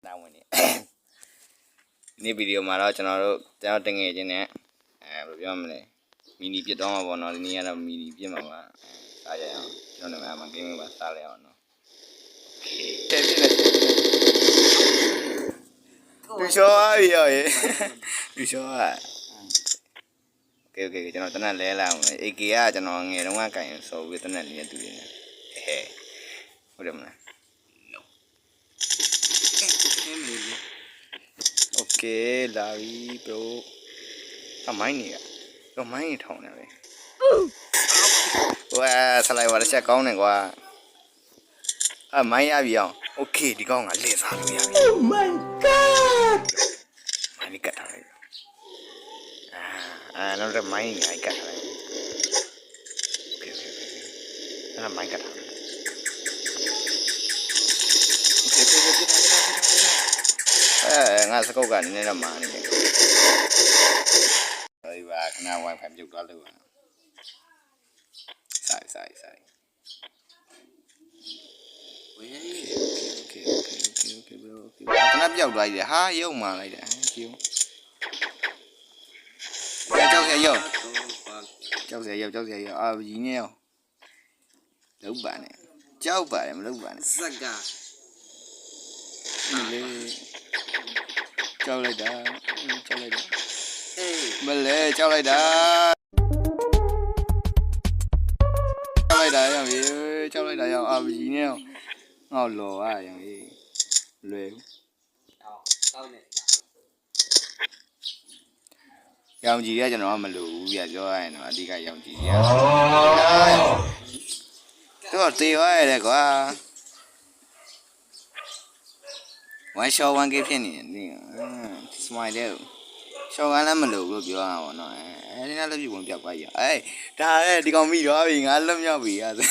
တာဝင်နေဒီဗီဒီယိုမှာတော့ကျွန်တော်တင်ငယ်ချင်းနဲ့ဘယ်လိုပြောမလဲမီနီပြစ်တော့မှာပေါ့နော်ဒီနေ့ကတော့မီနီပြစ်မှာပါစားကြရအောင်ကျွန်တော်နာမည်က gaming ပါစားလိုက်အောင်နော်โอเคတက်ပြစ်လိုက်လူရှောရရလူရှောโอเคကျွန်တော်တနက်လဲလာအောင် AK ကကျွန်တော်ငယ်တုန်းကကင်ဆိုပြီးတနက်လေးနဲ့တူနေတယ်ဟုတ်တယ်မလားOkay, Larry, bro. မိုင်းနေရတော့မိုင်းနေထောင်းနေပဲဝါဆလိုက်ပါတစ်ချက်ကောင်းတယ်ကွာမိုင်းရပြီအောင် Okay ဒီကောင်ကလက်စားလို့ရပြီ Oh my god မိုင်းကတ်ထားလိုက်နောက်တော့မိုင်းနေကတ်ထားလိုက် Okay အဲ့ဒါမိုင်းကတ်ထားငါစကုတ်ကနည်းနည်းတော့မာနေတယ်ဒီပါခဏ Wi-Fi ပြုတ်သွားလို့ဆိုင်ဝေး Okay bro ခဏပြောက်သွားပြီဟာရုံမာလိုက်တယ်ကြည့်ကြောက်စရာရုံအာကြီးနေရောလုံးပါနဲ့ကြောက်ပါတယ်မလုံးပါနဲ့စက်ကလေကြောက်လိုက်တာမလဲကြောက်လိုက်တာရောင်ကြီးကြောက်လိုက်တာရောင်အာကြီးနေရောငေါ့လော်อ่ะရောင်ကြီးလွယ်ကောင်းတယ်ရောင်ကြီးကကျွန်တော်ကမလိုဘူးပြပြောရရင်တော့အဓိကရောင်ကြီးတော့တေးရတယ်ကွာ1 shot 1k ဖြစ်နေတယ်စမိုင်းတဲ့ရှော့ကန်းလည်းမလို့လို့ပြောရမှာပေါ့နော်အဲဒီနဲ့လည်းပြုတ်ဝင်ပြောက်သွားကြီးဒါလည်းဒီကောင်မိသွားပြီငါလွတ်မြောက်ပြီအဲ့ဒါ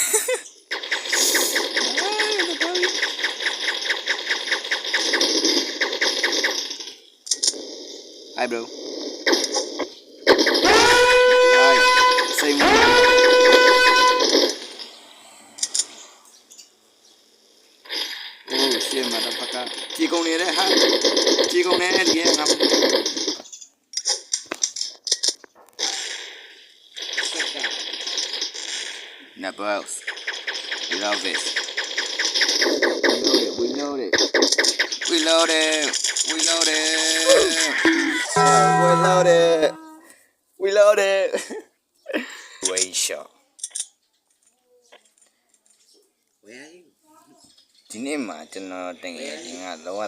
Hi bro Hi say what Oh shit motherfucker ကြည်ကုန်နေတဲ့ဟာကြည်ကုန်နေတဲ့ဒီကငါNabos we love this we load it Wait shot Where are you ဒီနေ့မှာကျွန်တော်တင်ရခြင်းကလောက